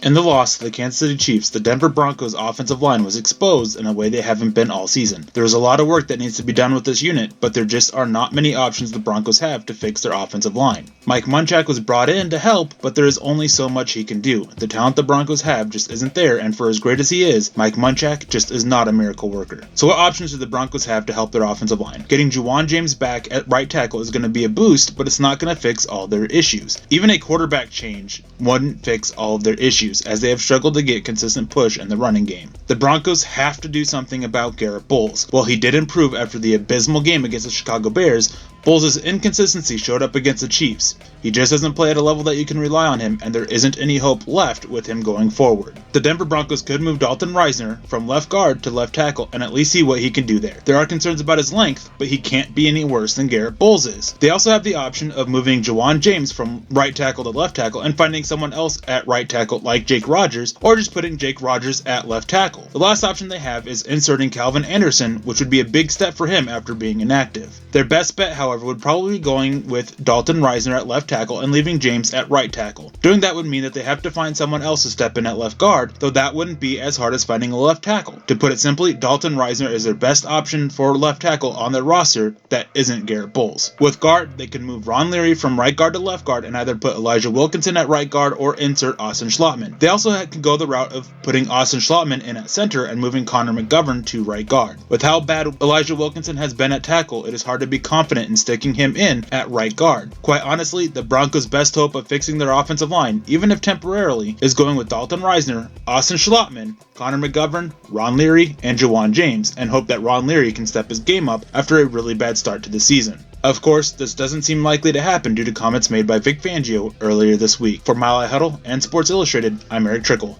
In the loss to the Kansas City Chiefs, the Denver Broncos offensive line was exposed in a way they haven't been all season. There is a lot of work that needs to be done with this unit, but there just are not many options the Broncos have to fix their offensive line. Mike Munchak was brought in to help, but there is only so much he can do. The talent the Broncos have just isn't there, and for as great as he is, Mike Munchak just is not a miracle worker. So what options do the Broncos have to help their offensive line? Getting Juwan James back at right tackle is going to be a boost, but it's not going to fix all their issues. Even a quarterback change wouldn't fix all of their issues, as they have struggled to get consistent push in the running game. The Broncos have to do something about Garrett Bowles. While he did improve after the abysmal game against the Chicago Bears, Bowles' inconsistency showed up against the Chiefs. He just doesn't play at a level that you can rely on him, and there isn't any hope left with him going forward. The Denver Broncos could move Dalton Risner from left guard to left tackle and at least see what he can do there. There are concerns about his length, but he can't be any worse than Garrett Bowles is. They also have the option of moving Juwan James from right tackle to left tackle and finding someone else at right tackle like Jake Rodgers, or just putting Jake Rodgers at left tackle. The last option they have is inserting Calvin Anderson, which would be a big step for him after being inactive. Their best bet, however, would probably be going with Dalton Risner at left tackle and leaving James at right tackle. Doing that would mean that they have to find someone else to step in at left guard, though that wouldn't be as hard as finding a left tackle. To put it simply, Dalton Risner is their best option for left tackle on their roster that isn't Garrett Bowles. With guard, they can move Ron Leary from right guard to left guard and either put Elijah Wilkinson at right guard or insert Austin Schlottman. They also can go the route of putting Austin Schlottman in at center and moving Connor McGovern to right guard. With how bad Elijah Wilkinson has been at tackle, it is hard to be confident in sticking him in at right guard. Quite honestly, the Broncos' best hope of fixing their offensive line, even if temporarily, is going with Dalton Risner, Austin Schlottman, Connor McGovern, Ron Leary, and Juwan James, and hope that Ron Leary can step his game up after a really bad start to the season. Of course, this doesn't seem likely to happen due to comments made by Vic Fangio earlier this week. For Mile High Huddle and Sports Illustrated, I'm Eric Trickle.